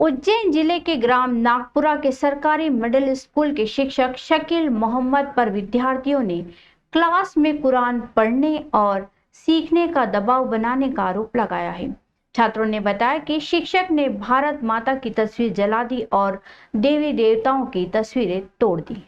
उज्जैन जिले के ग्राम नागपुरा के सरकारी मिडिल स्कूल के शिक्षक शकील मोहम्मद पर विद्यार्थियों ने क्लास में कुरान पढ़ने और सीखने का दबाव बनाने का आरोप लगाया है। छात्रों ने बताया कि शिक्षक ने भारत माता की तस्वीर जला दी और देवी देवताओं की तस्वीरें तोड़ दी।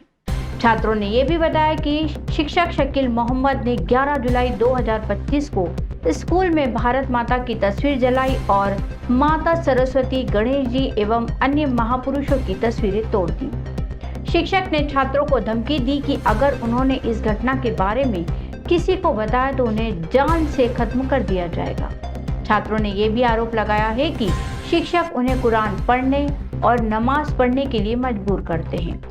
छात्रों ने यह भी बताया कि शिक्षक शकील मोहम्मद ने 11 जुलाई 2025 को स्कूल में भारत माता की तस्वीर जलाई और माता सरस्वती, गणेश जी एवं अन्य महापुरुषों की तस्वीरें तोड़ दी। शिक्षक ने छात्रों को धमकी दी कि अगर उन्होंने इस घटना के बारे में किसी को बताया तो उन्हें जान से खत्म कर दिया जाएगा। छात्रों ने यह भी आरोप लगाया है कि शिक्षक उन्हें कुरान पढ़ने और नमाज पढ़ने के लिए मजबूर करते हैं।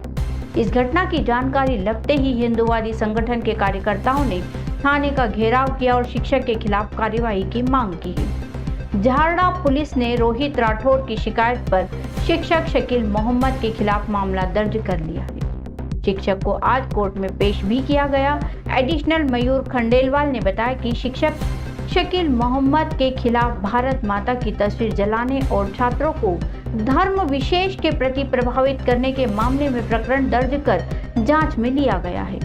इस घटना की जानकारी लगते ही हिंदूवादी संगठन के कार्यकर्ताओं ने थाने का घेराव किया और शिक्षक के खिलाफ कार्यवाही की मांग की है। झारड़ा पुलिस ने रोहित राठौर की शिकायत पर शिक्षक शकील मोहम्मद के खिलाफ मामला दर्ज कर लिया है। शिक्षक को आज कोर्ट में पेश भी किया गया। एडिशनल मयूर खंडेलवाल ने बताया कि शिक्षक शकील मोहम्मद के खिलाफ भारत माता की तस्वीर जलाने और छात्रों को धर्म विशेष के प्रति प्रभावित करने के मामले में प्रकरण दर्ज कर जांच में लिया गया है।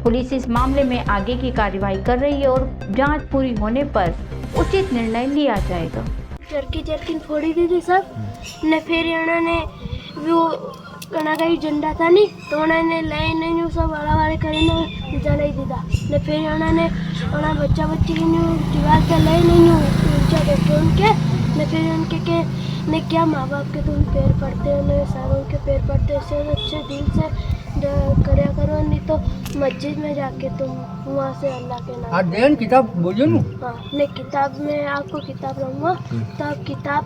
पुलिस इस मामले में आगे की कार्रवाई कर रही है और जांच पूरी होने पर उचित निर्णय लिया जाएगा। जर्किन फोड़ी दी थी सब ने, फिर उन्होंने वो कनागाई झंडा था नहीं तो उन्होंने ले नहीं सब वाला वाले કરીને जलाई दीदा ने, फिर उन्होंने बच्चा बच्ची की दीवार पे ले नहीं ऊंचा देखे उनके ने, फिर उनके के ने क्या माँ बाप के तुम पैर पड़ते हो ने, सारों के पैर पड़ते इससे अच्छे दिल से करया करो, नहीं तो मस्जिद में जाके तुम वहाँ से अल्लाह के नाम आज देन किताब बोलिए ना। हाँ ने किताब में आपको किताब रहूँगा तो आप किताब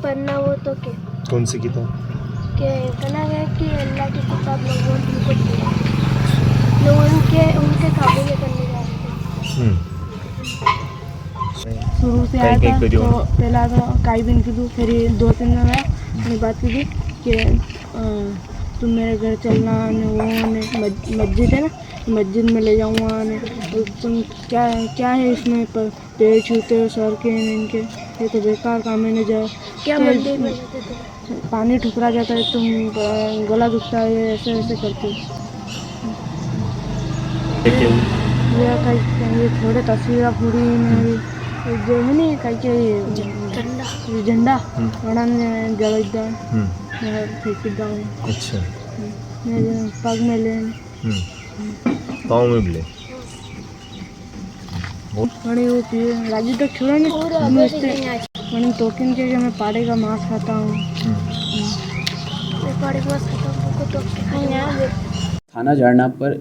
पढ़ना हो तो के कौन सी किताब के कहना है कि अल्लाह की किताब लोगों को उनके काबू में करने जा रहे थे। शुरू से आया था तो पहला तो काई बिन की दूँ, फिर 2-3 दिन मैंने बात की थी कि तुम मेरे घर चलना ने, वो ने मस्जिद है ना, मस्जिद में ले जाऊँगा ने, तुम क्या है इसमें पर पेड़ छूते हो सर के इनके, ये तो बेकार काम है। न जाए क्या मंदिर में पानी ठुकरा जाता है, तुम गला दुखता है, ऐसे ऐसे करते ये थोड़े तस्वीर पूरी मेरी जो है नहीं कहीं झंडा उन्होंने जला अच्छा पग में ले पाँव में ले राजू तक छोड़ा नहीं तोकिन के मैं पाड़े का मांस खाता हूँ। थाना झाड़ा पर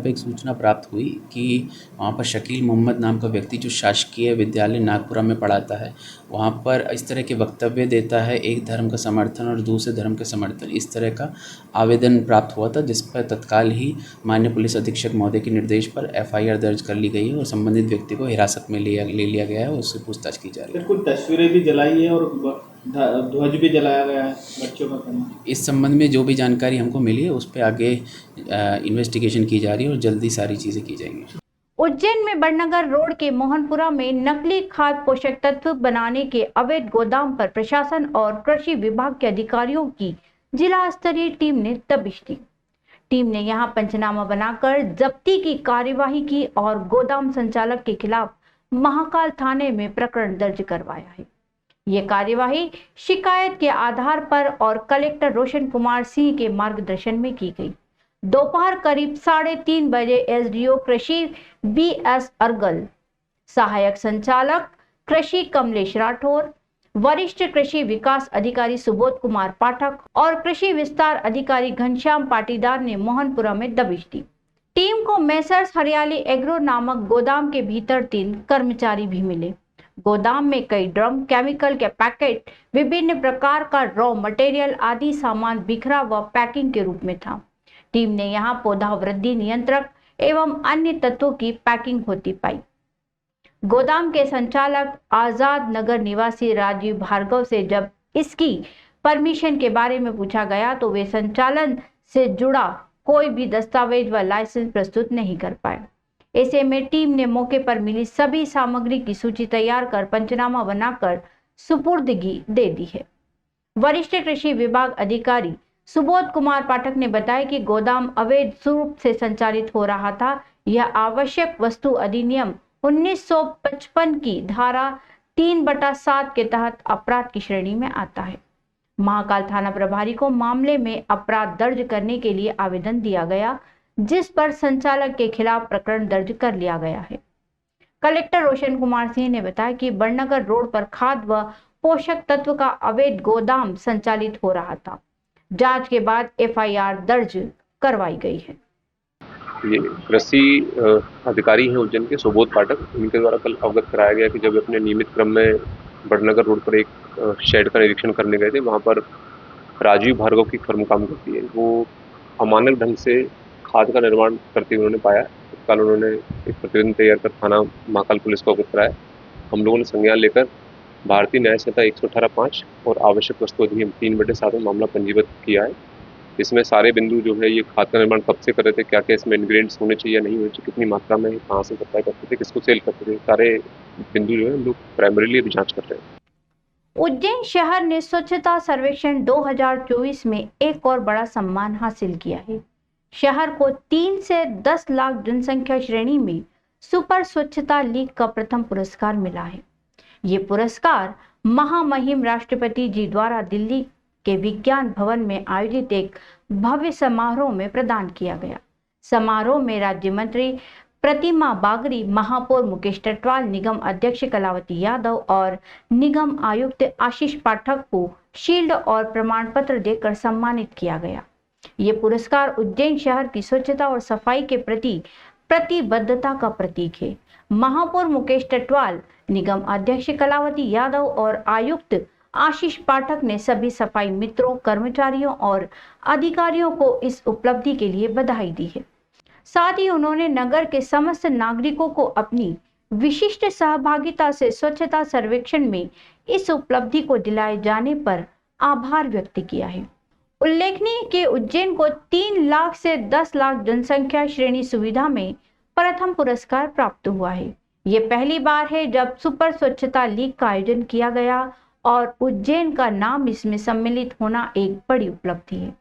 एक सूचना प्राप्त हुई कि वहाँ पर शकील मोहम्मद नाम का व्यक्ति जो शासकीय विद्यालय नागपुरा में पढ़ाता है, वहाँ पर इस तरह के वक्तव्य देता है, एक धर्म का समर्थन और दूसरे धर्म का समर्थन, इस तरह का आवेदन प्राप्त हुआ था, जिस पर तत्काल ही माननीय पुलिस अधीक्षक महोदय के निर्देश पर FIR दर्ज कर ली गई है और संबंधित व्यक्ति को हिरासत में ले लिया गया है और उससे पूछताछ की जा रही है। कुछ तस्वीरें भी जलाई है और ध्वज भी जलाया गया है बच्चों का। इस संबंध में जो भी जानकारी हमको मिली है उस पर आगे इन्वेस्टिगेशन की जा रही है और जल्दी सारी चीज़ें की जाएंगी। उज्जैन में बड़नगर रोड के मोहनपुरा में नकली खाद पोषक तत्व बनाने के अवैध गोदाम पर प्रशासन और कृषि विभाग के अधिकारियों की जिला स्तरीय टीम ने दबिश दी। टीम ने यहां पंचनामा बनाकर जब्ती की कार्यवाही की और गोदाम संचालक के खिलाफ महाकाल थाने में प्रकरण दर्ज करवाया है। ये कार्यवाही शिकायत के आधार पर और कलेक्टर रोशन कुमार सिंह के मार्गदर्शन में की गई। दोपहर करीब 3:30 बजे SDO कृषि BS अर्गल, सहायक संचालक कृषि कमलेश राठौर, वरिष्ठ कृषि विकास अधिकारी सुबोध कुमार पाठक और कृषि विस्तार अधिकारी घनश्याम पाटीदार ने मोहनपुरा में दबिश दी। टीम को मैसर्स हरियाली एग्रो नामक गोदाम के भीतर 3 कर्मचारी भी मिले। गोदाम में कई ड्रम, केमिकल के पैकेट, विभिन्न प्रकार का रॉ मटेरियल आदि सामान बिखरा व पैकिंग के रूप में था। टीम ने यहां पौधा वृद्धि नियंत्रक एवं अन्य तत्वों की पैकिंग होती पाई। गोदाम के संचालक आजाद नगर निवासी राजीव भार्गव से जब इसकी परमिशन के बारे में पूछा गया तो वे संचालन से जुड़ा कोई भी दस्तावेज व लाइसेंस प्रस्तुत नहीं कर पाए। ऐसे में टीम ने मौके पर मिली सभी सामग्री की सूची तैयार कर पंचनामा बनाकर सुपुर्दगी दे दी है। वरिष्ठ कृषि विभाग अधिकारी सुबोध कुमार पाठक ने बताया कि गोदाम अवैध रूप से संचालित हो रहा था। यह आवश्यक वस्तु अधिनियम 1955 की धारा 3/7 के तहत अपराध की श्रेणी में आता है। महाकाल थाना प्रभारी को मामले में अपराध दर्ज करने के लिए आवेदन दिया गया, जिस पर संचालक के खिलाफ प्रकरण दर्ज कर लिया गया है। कलेक्टर रोशन कुमार सिंह ने बताया कि बड़नगर रोड पर खाद व पोषक तत्व का अवैध गोदाम संचालित हो रहा था। जांच के बाद FIR दर्ज करवाई गई है। ये कृषि अधिकारी हैं उज्जैन के सुबोध पाठक, इनके द्वारा कल अवगत कराया गया कि जब अपने नियमित क्रम में बड़नगर रोड पर एक शेड का निरीक्षण करने गए थे, वहाँ पर राजीव भार्गव की फर्म काम करती है। वो अमानक ढंग से खाद का निर्माण करते हुए उन्होंने पाया। कल उन्होंने एक प्रतिवेदन तैयार कर थाना महाकाल पुलिस को अवगत कराया। हम लोगों ने संज्ञान लेकर भारतीय न्याय संहिता 118(5) और आवश्यक वस्तु अधिनियम 3/7 में मामला पंजीबद्ध किया है। इसमें सारे बिंदु जो है, ये खाद का निर्माण कब से कर रहे थे, क्या क्या इसमें इंग्रेडिएंट्स होने चाहिए या नहीं होने चाहिए, कितनी मात्रा में, कहाँ से सप्लाई करते थे, किसको सेल करते थे, सारे बिंदु जो है हम लोग प्राइमरीली अभी जांच कर रहे हैं। उज्जैन शहर ने स्वच्छता सर्वेक्षण 2024 में एक और बड़ा सम्मान हासिल किया है। शहर को 3 से 10 लाख जनसंख्या श्रेणी में सुपर स्वच्छता लीग का प्रथम पुरस्कार मिला है। ये पुरस्कार महामहिम राष्ट्रपति जी द्वारा दिल्ली के विज्ञान भवन में आयोजित एक भव्य समारोह में प्रदान किया गया। समारोह में राज्य मंत्री प्रतिमा बागरी, महापौर मुकेश टटवाल, निगम अध्यक्ष कलावती यादव और निगम आयुक्त आशीष पाठक को शील्ड और प्रमाण पत्र देकर सम्मानित किया गया। ये पुरस्कार उज्जैन शहर की स्वच्छता और सफाई के प्रति प्रतिबद्धता का प्रतीक है। महापौर मुकेश टटवाल, निगम अध्यक्ष कलावती यादव और आयुक्त आशीष पाठक ने सभी सफाई मित्रों, कर्मचारियों और अधिकारियों को इस उपलब्धि के लिए बधाई दी है। साथ ही उन्होंने नगर के समस्त नागरिकों को अपनी विशिष्ट सहभागिता से स्वच्छता सर्वेक्षण में इस उपलब्धि को दिलाए जाने पर आभार व्यक्त किया है। उल्लेखनीय कि उज्जैन को 3 लाख से 10 लाख जनसंख्या श्रेणी सुविधा में प्रथम पुरस्कार प्राप्त हुआ है। ये पहली बार है जब सुपर स्वच्छता लीग का आयोजन किया गया और उज्जैन का नाम इसमें सम्मिलित होना एक बड़ी उपलब्धि है।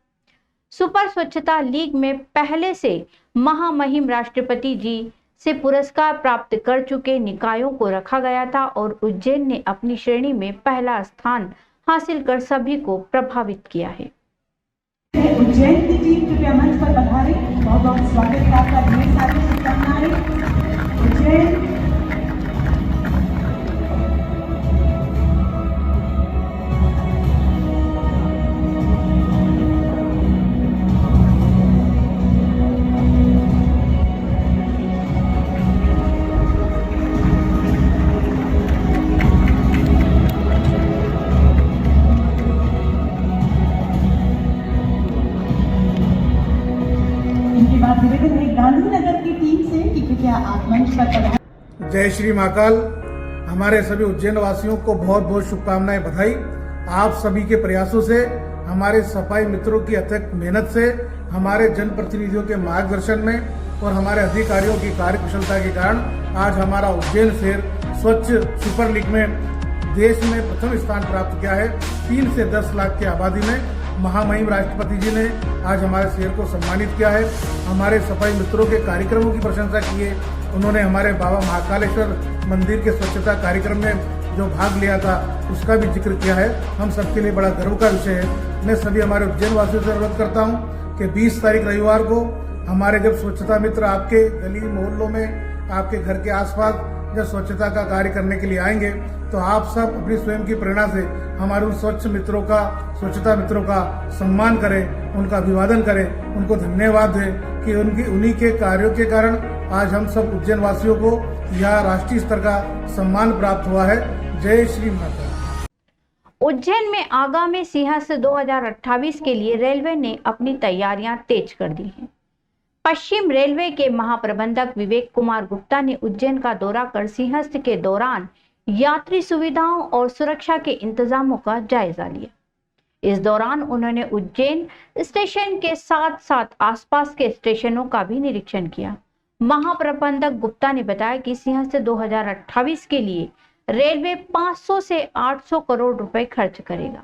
सुपर स्वच्छता लीग में पहले से महामहिम राष्ट्रपति जी से पुरस्कार प्राप्त कर चुके निकायों को रखा गया था और उज्जैन ने अपनी श्रेणी में पहला स्थान हासिल कर सभी को प्रभावित किया है। उज्जैन की टीम कृपया मंच पर पधारे। बहुत बहुत स्वागत है आपका। ढेर सारी शुभकामनाएं। उज्जैन निवेदन है गांधीनगर की टीम से कि कृपया आप मंच पर पधारें। जय श्री महाकाल। हमारे सभी उज्जैन वासियों को बहुत बहुत शुभकामनाएं, बधाई। आप सभी के प्रयासों से, हमारे सफाई मित्रों की अथक मेहनत से, हमारे जनप्रतिनिधियों के मार्गदर्शन में और हमारे अधिकारियों की कार्यकुशलता के कारण आज हमारा उज्जैन शहर स्वच्छ सुपर लीग में देश में प्रथम स्थान प्राप्त किया है। 3 से 10 लाख की आबादी में महामहिम राष्ट्रपति जी ने आज हमारे शहर को सम्मानित किया है। हमारे सफाई मित्रों के कार्यक्रमों की प्रशंसा की है। उन्होंने हमारे बाबा महाकालेश्वर मंदिर के स्वच्छता कार्यक्रम में जो भाग लिया था उसका भी जिक्र किया है। हम सबके लिए बड़ा गर्व का विषय है। मैं सभी हमारे उज्जैन वासियों से अनुरोध करता हूँ कि 20 तारीख रविवार को हमारे जब स्वच्छता मित्र आपके गली मोहल्लों में, आपके घर के आसपास जब स्वच्छता का कार्य करने के लिए आएंगे तो आप सब अपनी स्वयं की प्रेरणा से हमारे उन स्वच्छता मित्रों का सम्मान करें, उनका अभिवादन करें, उनको धन्यवाद दें कि उन्हीं के कार्यों के कारण आज हम सब उज्जैन वासियों को यह राष्ट्रीय स्तर का सम्मान प्राप्त हुआ है। जय श्री माता। उज्जैन में आगामी सिंहस्थ 2028 के लिए रेलवे ने अपनी तैयारियां तेज कर दी हैं। पश्चिम रेलवे के महाप्रबंधक विवेक कुमार गुप्ता ने उज्जैन का दौरा कर सिंहस्थ के दौरान यात्री सुविधाओं और सुरक्षा के इंतजामों का जायजा लिया। इस दौरान उन्होंने उज्जैन स्टेशन के साथ साथ आसपास के स्टेशनों का भी निरीक्षण किया। महाप्रबंधक गुप्ता ने बताया कि सिंहस्थ 2028 के लिए रेलवे 500 से 800 करोड़ रुपए खर्च करेगा।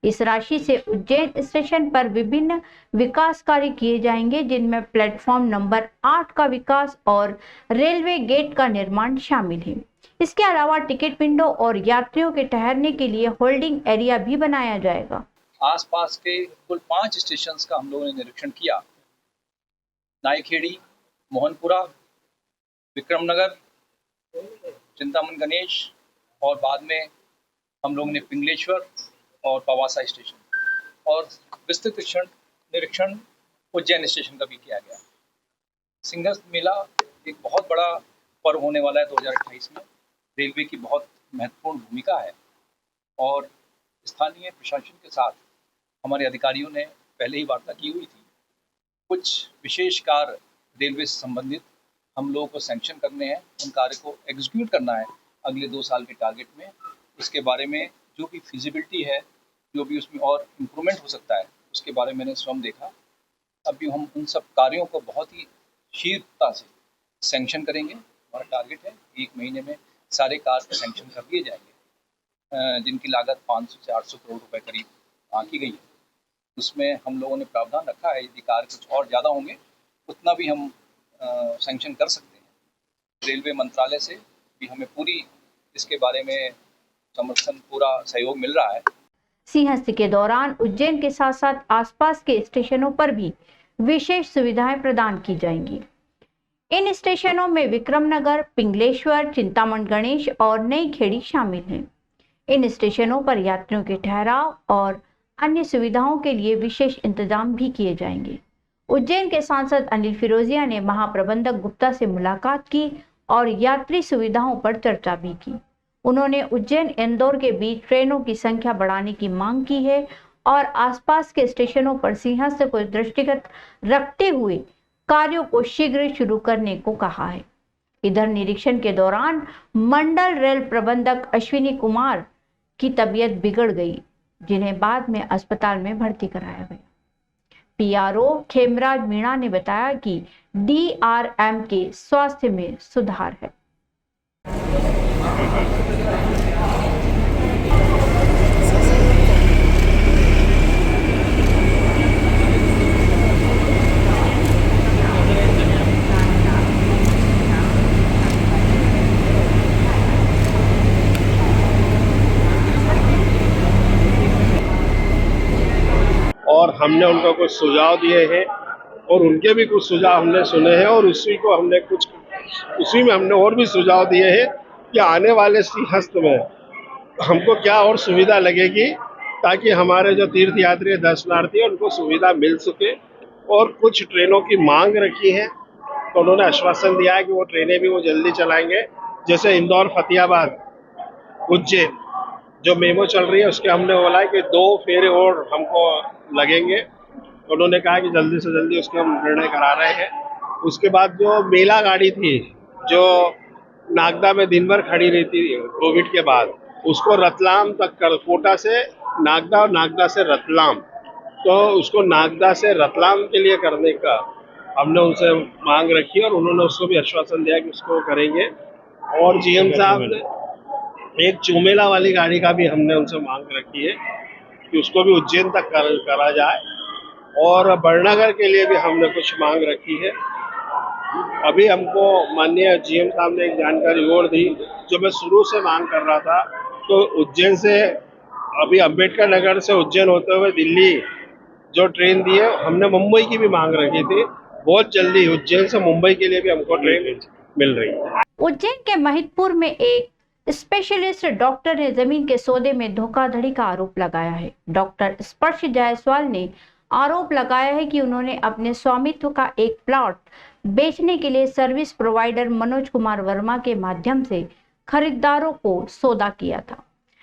इस राशि से उज्जैन स्टेशन पर विभिन्न विकास कार्य किए जाएंगे, जिनमें प्लेटफॉर्म नंबर 8 का विकास और रेलवे गेट का निर्माण शामिल है। इसके अलावा टिकट विंडो और यात्रियों के ठहरने के लिए होल्डिंग एरिया भी बनाया जाएगा। आसपास के कुल 5 स्टेशंस का हम लोगों ने निरीक्षण किया। नाईखेड़ी, मोहनपुरा, विक्रमनगर, चिंतामन गणेश और बाद में हम लोगों ने पिंगलेश्वर और पवासा स्टेशन और विस्तृत निरीक्षण उज्जैन स्टेशन का भी किया गया। सिंहस्थ मेला एक बहुत बड़ा पर्व होने वाला है 2028 में। रेलवे की बहुत महत्वपूर्ण भूमिका है और स्थानीय प्रशासन के साथ हमारे अधिकारियों ने पहले ही वार्ता की हुई थी। कुछ विशेष कार्य रेलवे से संबंधित हम लोगों को सैंक्शन करने हैं, उन कार्य को एग्जीक्यूट करना है अगले 2 साल के टारगेट में। इसके बारे में जो भी फिजिबिलिटी है, जो भी उसमें और इम्प्रूवमेंट हो सकता है, उसके बारे में मैंने स्वयं देखा। अभी हम उन सब कार्यों को बहुत ही शीघ्रता से सैंक्शन करेंगे। हमारा टारगेट है 1 महीने में सारे कार्य सैंक्शन कर दिए जाएंगे, जिनकी लागत 500 से 800 करोड़ रुपए करीब आंकी गई है। उसमें हम लोगों ने प्रावधान रखा है, यदि कार्य कुछ और ज़्यादा होंगे उतना भी हम सैंक्शन कर सकते हैं। रेलवे मंत्रालय से भी हमें पूरी इसके बारे में समर्थन, पूरा सहयोग मिल रहा है। सिंहस्थ के दौरान उज्जैन के साथ साथ आसपास के स्टेशनों पर भी विशेष सुविधाएं प्रदान की जाएंगी। इन स्टेशनों में विक्रमनगर, पिंगलेश्वर, चिंतामन गणेश और नई खेड़ी शामिल हैं। इन स्टेशनों पर यात्रियों के ठहराव और अन्य सुविधाओं के लिए विशेष इंतजाम भी किए जाएंगे। उज्जैन के सांसद अनिल फिरोजिया ने महाप्रबंधक गुप्ता से मुलाकात की और यात्री सुविधाओं पर चर्चा भी की। उन्होंने उज्जैन इंदौर के बीच ट्रेनों की संख्या बढ़ाने की मांग की है और आसपास के स्टेशनों पर सिंहस्थ को दृष्टिगत रखते हुए कार्यों को शीघ्र शुरू करने को कहा है। इधर निरीक्षण के दौरान मंडल रेल प्रबंधक अश्विनी कुमार की तबीयत बिगड़ गई, जिन्हें बाद में अस्पताल में भर्ती कराया गया। पीआरओ खेमराज मीणा ने बताया कि डीआरएम के स्वास्थ्य में सुधार है। और हमने उनको कुछ सुझाव दिए हैं और उनके भी कुछ सुझाव हमने सुने हैं और उसी में हमने और भी सुझाव दिए हैं कि आने वाले सिंहस्थ में हमको क्या और सुविधा लगेगी ताकि हमारे जो तीर्थ यात्री दर्शनार्थी हैं उनको सुविधा मिल सके। और कुछ ट्रेनों की मांग रखी है तो उन्होंने आश्वासन दिया है कि वो ट्रेनें भी वो जल्दी चलाएंगे। जैसे इंदौर फतेहाबाद उज्जैन जो मेमो चल रही है उसके हमने बोला है कि 2 फेरे और हमको लगेंगे। उन्होंने कहा कि जल्दी से जल्दी उसके हम निर्णय करा रहे हैं। उसके बाद जो मेला गाड़ी थी जो नागदा में दिन भर खड़ी रहती थी कोविड के बाद, उसको रतलाम तक कर, कोटा से नागदा और नागदा से रतलाम, तो उसको नागदा से रतलाम के लिए करने का हमने उनसे मांग रखी और उन्होंने उसको भी आश्वासन दिया कि उसको करेंगे। और जीएम साहब ने एक चुमेला वाली गाड़ी का भी हमने उनसे मांग रखी है कि उसको भी उज्जैन तक करा जाए। और बड़नगर के लिए भी हमने कुछ मांग रखी है। अभी हमको माननीय जीएम साहब ने एक जानकारी और दी जो मैं शुरू से मांग कर रहा था। तो उज्जैन से अभी अम्बेडकर नगर से उज्जैन होते हुए दिल्ली जो ट्रेन दी है, हमने मुंबई की भी मांग रखी थी। बहुत जल्दी उज्जैन से मुंबई के लिए भी हमको ट्रेन मिल रही है। उज्जैन के महिदपुर में एक स्पेशलिस्ट डॉक्टर ने जमीन के सौदे में धोखाधड़ी का आरोप लगाया है। डॉक्टर स्पर्श जायसवाल ने आरोप लगाया है कि उन्होंने अपने स्वामित्व का एक प्लॉट बेचने के लिए सर्विस प्रोवाइडर मनोज कुमार वर्मा के माध्यम से खरीदारों को सौदा किया था,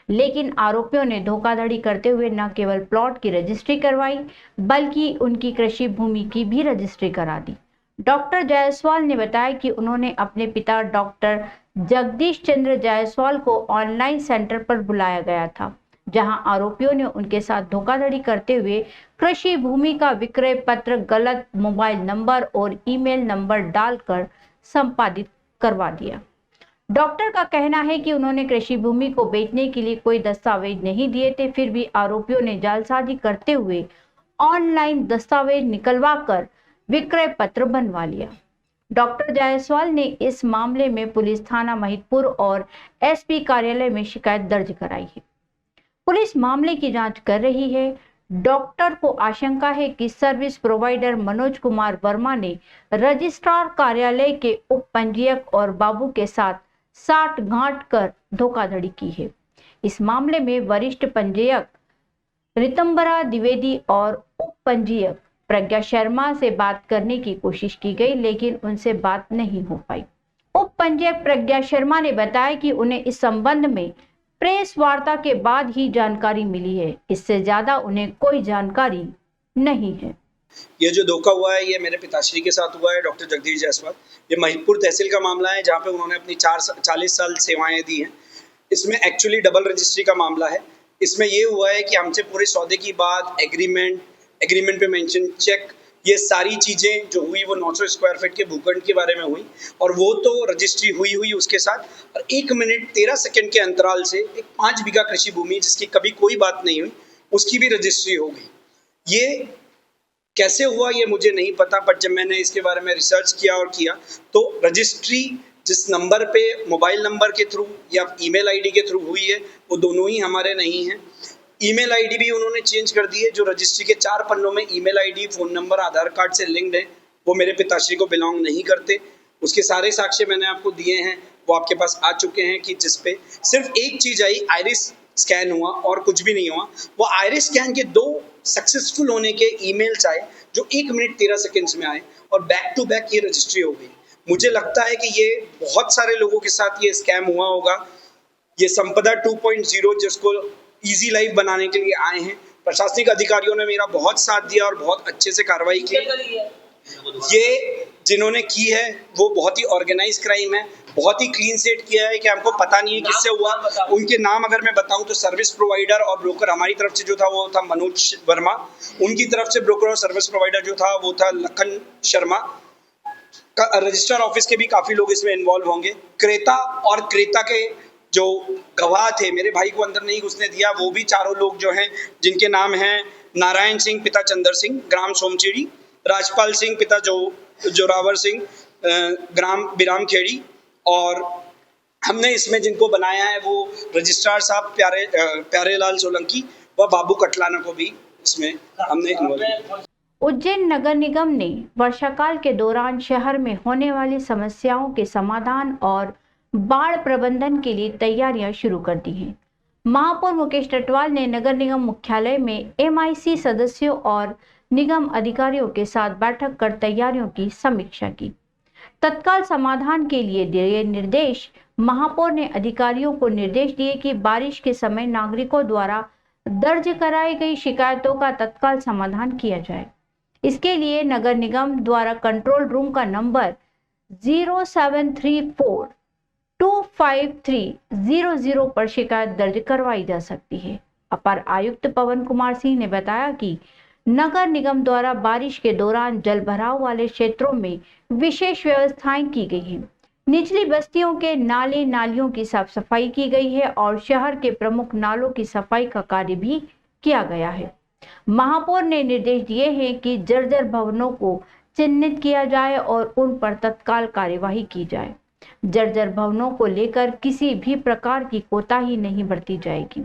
लेकिन आरोपियों ने धोखाधड़ी करते हुए न केवल प्लॉट की रजिस्ट्री करवाई बल्कि उनकी कृषि भूमि की भी रजिस्ट्री करा दी। डॉक्टर जायसवाल ने बताया कि उन्होंने अपने पिता डॉक्टर जगदीश चंद्र जायसवाल को ऑनलाइन सेंटर पर बुलाया गया था, जहां आरोपियों ने उनके साथ धोखाधड़ी करते हुए कृषि भूमि का विक्रय पत्र गलत मोबाइल नंबर और ईमेल नंबर डालकर संपादित करवा दिया। डॉक्टर का कहना है कि उन्होंने कृषि भूमि को बेचने के लिए कोई दस्तावेज नहीं दिए थे, फिर भी आरोपियों ने जालसाजी करते हुए ऑनलाइन दस्तावेज निकलवाकर विक्रय पत्र बनवा लिया। डॉक्टर जायसवाल ने इस मामले में पुलिस थाना महिदपुर और एसपी कार्यालय में शिकायत दर्ज कराई है। पुलिस मामले की जांच कर रही है। डॉक्टर को आशंका है कि सर्विस प्रोवाइडर मनोज कुमार वर्मा ने रजिस्ट्रार कार्यालय के उप पंजीयक और बाबू के साथ साठ गांठ कर धोखाधड़ी की है। इस मामले में वरिष्ठ पंजीयक रितंबरा द्विवेदी और उप पंजीयक प्रज्ञा शर्मा से बात करने की कोशिश की गई, लेकिन उनसे बात नहीं हो पाई। उप पंजीयक प्रज्ञा शर्मा ने बताया कि उन्हें इस संबंध में प्रेस वार्ता के बाद ही जानकारी मिली है, इससे ज्यादा उन्हें कोई जानकारी नहीं है। ये जो धोखा हुआ है ये मेरे पिताश्री के साथ हुआ है, डॉक्टर जगदीश जायसवाल। ये महिदपुर तहसील का मामला है जहाँ पे उन्होंने अपनी 40 साल सेवाएं दी हैं। इसमें एक्चुअली डबल रजिस्ट्री का मामला है। इसमें ये हुआ है कि हमसे पूरे सौदे की बात, एग्रीमेंट पे मेंशन चेक, ये सारी चीज़ें जो हुई वो 900 स्क्वायर फीट के भूखंड के बारे में हुई, और वो तो रजिस्ट्री हुई उसके साथ, और 1 मिनट 13 सेकंड के अंतराल से एक 5 बीघा कृषि भूमि जिसकी कभी कोई बात नहीं हुई उसकी भी रजिस्ट्री हो गई। ये कैसे हुआ ये मुझे नहीं पता, बट जब मैंने इसके बारे में रिसर्च किया तो रजिस्ट्री जिस नंबर पे मोबाइल नंबर के थ्रू या ईमेल आईडी के थ्रू हुई है वो दोनों ही हमारे नहीं हैं। ईमेल आईडी भी उन्होंने चेंज कर दी है। जो रजिस्ट्री के 4 पन्नों में ईमेल आईडी, फ़ोन नंबर, आधार कार्ड से लिंक्ड है वो मेरे पिताश्री को बिलोंग नहीं करते। उसके सारे साक्ष्य मैंने आपको दिए हैं, वो आपके पास आ चुके हैं कि जिस पे सिर्फ एक चीज़ आई, आइरिस स्कैन हुआ और कुछ भी नहीं हुआ। वो आइरिस स्कैन के 2 सक्सेसफुल होने के ईमेल्स आए जो 1 मिनट 13 सेकेंड्स में आए और बैक टू बैक ये रजिस्ट्री हो गई। मुझे लगता है कि ये बहुत सारे लोगों के साथ ये स्कैम हुआ होगा। ये संपदा 2.0 जिसको इजी लाइफ बनाने के लिए आए हैं, प्रशासनिक अधिकारियों ने मेरा बहुत साथ दिया और बहुत अच्छे से कार्रवाई की। ये जिन्होंने की है वो बहुत ही ऑर्गेनाइज क्राइम है, बहुत ही क्लीन सेट किया है कि हमको पता नहीं है किससे हुआ। उनके नाम अगर मैं बताऊं तो सर्विस प्रोवाइडर और ब्रोकर हमारी तरफ से जो था वो था मनोज वर्मा, उनकी तरफ से ब्रोकर और सर्विस प्रोवाइडर जो था वो था लखन शर्मा। रजिस्ट्रार ऑफिस के भी काफ़ी लोग इसमें इन्वॉल्व होंगे। क्रेता और क्रेता के जो गवाह थे, मेरे भाई को अंदर नहीं घुसने दिया, वो भी चारों लोग जो हैं जिनके नाम हैं नारायण सिंह पिता चंदर सिंह ग्राम सोमचेड़ी, राजपाल सिंह पिता जोरावर सिंह ग्राम बिराम खेड़ी, और हमने इसमें जिनको बनाया है वो रजिस्ट्रार साहब प्यारेलाल सोलंकी व बाबू कटलाना को भी इसमें हमने इन्वॉल्व। उज्जैन नगर निगम ने वर्षाकाल के दौरान शहर में होने वाली समस्याओं के समाधान और बाढ़ प्रबंधन के लिए तैयारियां शुरू कर दी हैं। महापौर मुकेश टटवाल ने नगर निगम मुख्यालय में MIC सदस्यों और निगम अधिकारियों के साथ बैठक कर तैयारियों की समीक्षा की। तत्काल समाधान के लिए दिए निर्देश। महापौर ने अधिकारियों को निर्देश दिए कि बारिश के समय नागरिकों द्वारा दर्ज कराई गई शिकायतों का तत्काल समाधान किया जाए। इसके लिए नगर निगम द्वारा कंट्रोल रूम का नंबर 0734-253-00 पर शिकायत दर्ज करवाई जा सकती है। अपर आयुक्त पवन कुमार सिंह ने बताया कि नगर निगम द्वारा बारिश के दौरान जल भराव वाले क्षेत्रों में विशेष व्यवस्थाएं की गई हैं। निचली बस्तियों के नाले नालियों की साफ सफाई की गई है और शहर के प्रमुख नालों की सफाई का कार्य भी किया गया है। महापौर ने निर्देश दिए हैं कि जर्जर भवनों को चिन्हित किया जाए और उन पर तत्काल कार्यवाही की जाए। जर्जर भवनों को लेकर किसी भी प्रकार की कोताही नहीं बरती जाएगी।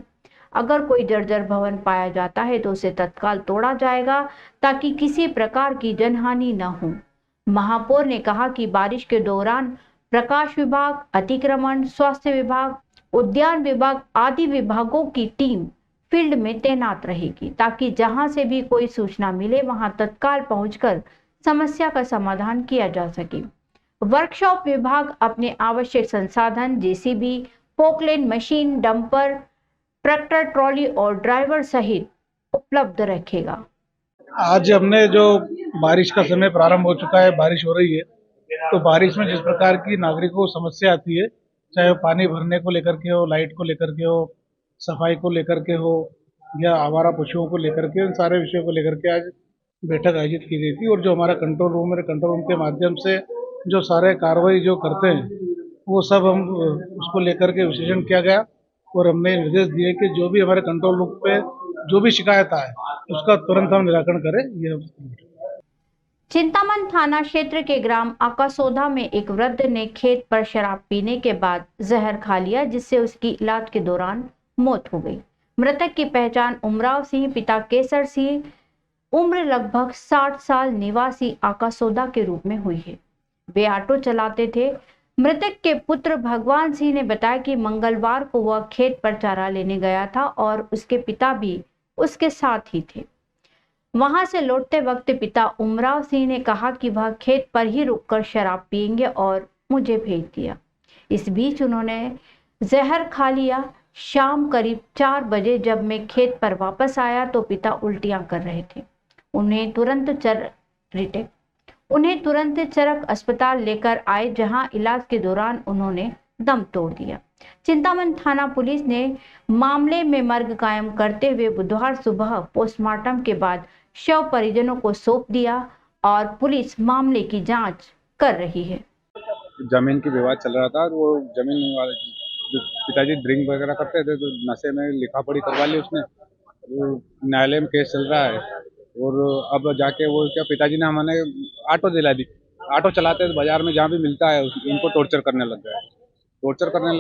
अगर कोई जर्जर भवन पाया जाता है तो उसे तत्काल तोड़ा जाएगा ताकि किसी प्रकार की जनहानि न हो। महापौर ने कहा कि बारिश के दौरान प्रकाश विभाग, अतिक्रमण, स्वास्थ्य विभाग, उद्यान विभाग आदि विभागों की टीम फील्ड में तैनात रहेगी ताकि जहां से भी कोई सूचना मिले वहां तत्काल पहुंचकर समस्या का समाधान किया जा सके। वर्कशॉप विभाग अपने आवश्यक संसाधन JCB, Poclain machine, dumper, tractor, trolley और ड्राइवर सहित उपलब्ध रखेगा। आज हमने जो बारिश का समय प्रारंभ हो चुका है, बारिश हो रही है, तो बारिश में जिस प्रकार की नागरिकों को समस्या आती है, चाहे वो पानी भरने को लेकर के हो, लाइट को लेकर के हो, सफाई को लेकर के हो या आवारा पशुओं को लेकर के, उन सारे विषयों को लेकर के आज बैठक आयोजित की गई थी। और जो हमारा कंट्रोल रूम है, कंट्रोल रूम के माध्यम से जो सारे कार्रवाई जो करते हैं वो सब हम उसको लेकर के विश्लेषण किया गया और हमने निर्देश दिए कि जो भी हमारे कंट्रोल रूम पे जो भी शिकायत आए उसका तुरंत हम निराकरण करें। ये चिंतामन थाना क्षेत्र के ग्राम आकासोदा में एक वृद्ध ने खेत पर शराब पीने के बाद जहर खा लिया, जिससे उसकी इलाज के दौरान मौत हो गई। मृतक की पहचान उमराव सिंह पिता केसर सिंह उम्र लगभग 60 साल निवासी आकासोदा के रूप में हुई है। वे ऑटो चलाते थे। मृतक के पुत्र भगवान सिंह ने बताया कि मंगलवार को वह खेत पर चारा लेने गया था और उसके पिता भी उसके साथ ही थे। वहां से लौटते वक्त पिता उमराव सिंह ने कहा कि वह खेत पर ही रुककर शराब पिएंगे और मुझे भेज दिया। इस बीच उन्होंने जहर खा लिया। शाम करीब 4 बजे जब मैं खेत पर वापस आया तो पिता उल्टियां कर रहे थे। उन्हें तुरंत चरक अस्पताल लेकर आए, जहां इलाज के दौरान उन्होंने दम तोड़ दिया। चिंतामन थाना पुलिस ने मामले में मर्ग कायम करते हुए बुधवार सुबह पोस्टमार्टम के बाद शव परिजनों को सौंप दिया और पुलिस मामले की जांच कर रही है। जमीन की विवाद चल रहा था। वो जमीन वाले पिताजी ड्रिंक वगैरह करते थे तो नशे में लिखा पढ़ी करवा ली उसने। न्यायालय में केस चल रहा है और अब जाके वो क्या पिताजी ने हमें ऑटो दिला दी। ऑटो चलाते थे बाजार में जहाँ भी मिलता है उनको टॉर्चर करने लग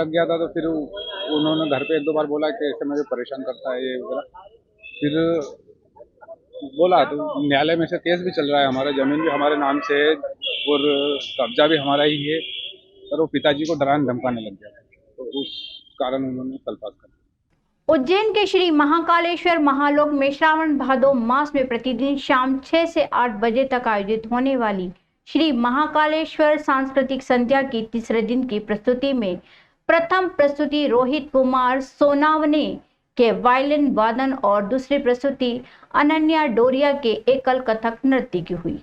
गया था। तो फिर उन्होंने घर पे 1-2 बार बोला कि ऐसे मुझे परेशान करता है ये वगैरह। फिर बोला तो न्यायालय में से केस भी चल रहा है। हमारा जमीन भी हमारे नाम से है और कब्जा भी हमारा ही है। पर वो पिताजी को डराने धमकाने लग गया तो उस कारण उन्होंने कल्पास कर। उज्जैन के श्री महाकालेश्वर महालोक में श्रावण भादो मास में प्रतिदिन शाम 6 से 8 बजे तक आयोजित होने वाली श्री महाकालेश्वर सांस्कृतिक संध्या की तीसरे दिन की प्रस्तुति में प्रथम प्रस्तुति रोहित कुमार सोनावने के वायलिन वादन और दूसरी प्रस्तुति अनन्या डोरिया के एकल कथक नृत्य की हुई।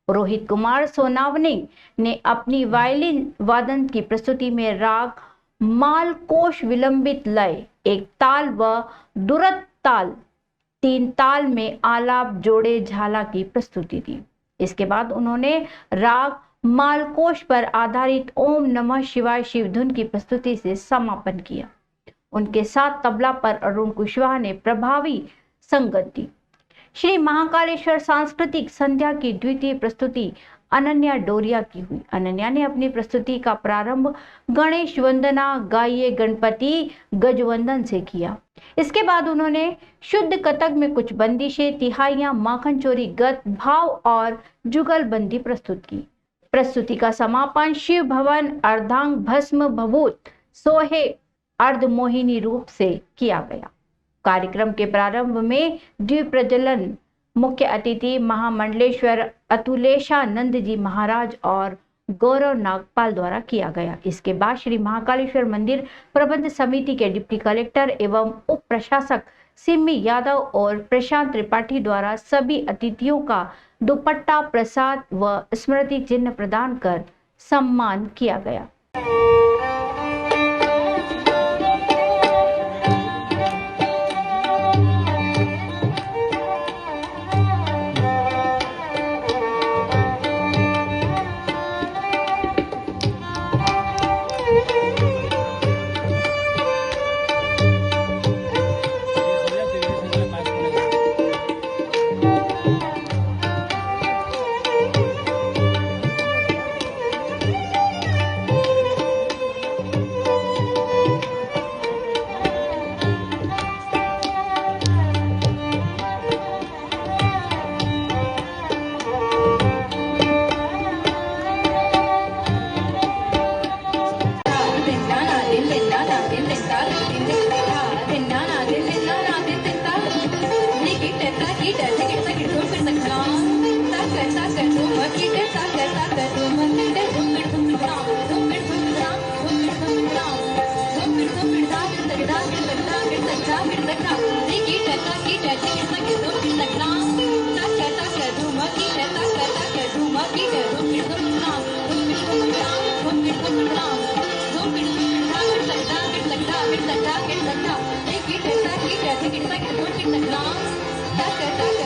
रोहित कुमार सोनावने ने अपनी वायलिन वादन की प्रस्तुति में राग मालकोश विलंबित लय, एक ताल व दुरत ताल, 3 ताल में आलाप जोड़े झाला की प्रस्तुति दी। इसके बाद उन्होंने राग मालकोश पर आधारित ओम नमः शिवाय शिवधुन की प्रस्तुति से समापन किया। उनके साथ तबला पर अरुण कुशवाहा ने प्रभावी संगत दी। श्री महाकालेश्वर सांस्कृतिक संध्या की द्वितीय प्रस्तुति अनन्या डोरिया की हुई। अनन्या ने अपनी प्रस्तुति का प्रारंभ गणेश वंदना गाइए गणपति गजवंदन से किया। इसके बाद उन्होंने शुद्ध कथक में कुछ बंदिशें, तिहाइयां, माखन चोरी, गत, भाव और जुगलबंदी प्रस्तुत की। प्रस्तुति का समापन शिव भवन अर्धांग भस्म भभूत सोहे अर्धमोहिनी रूप से किया गया। कार्यक्रम के प्रारंभ में द्वीप प्रज्वलन मुख्य अतिथि महामंडलेश्वर अतुलेशानंद जी महाराज और गौरव नागपाल द्वारा किया गया। इसके बाद श्री महाकालेश्वर मंदिर प्रबंध समिति के डिप्टी कलेक्टर एवं उप प्रशासक सिम्मी यादव और प्रशांत त्रिपाठी द्वारा सभी अतिथियों का दुपट्टा, प्रसाद व स्मृति चिन्ह प्रदान कर सम्मान किया गया। Kita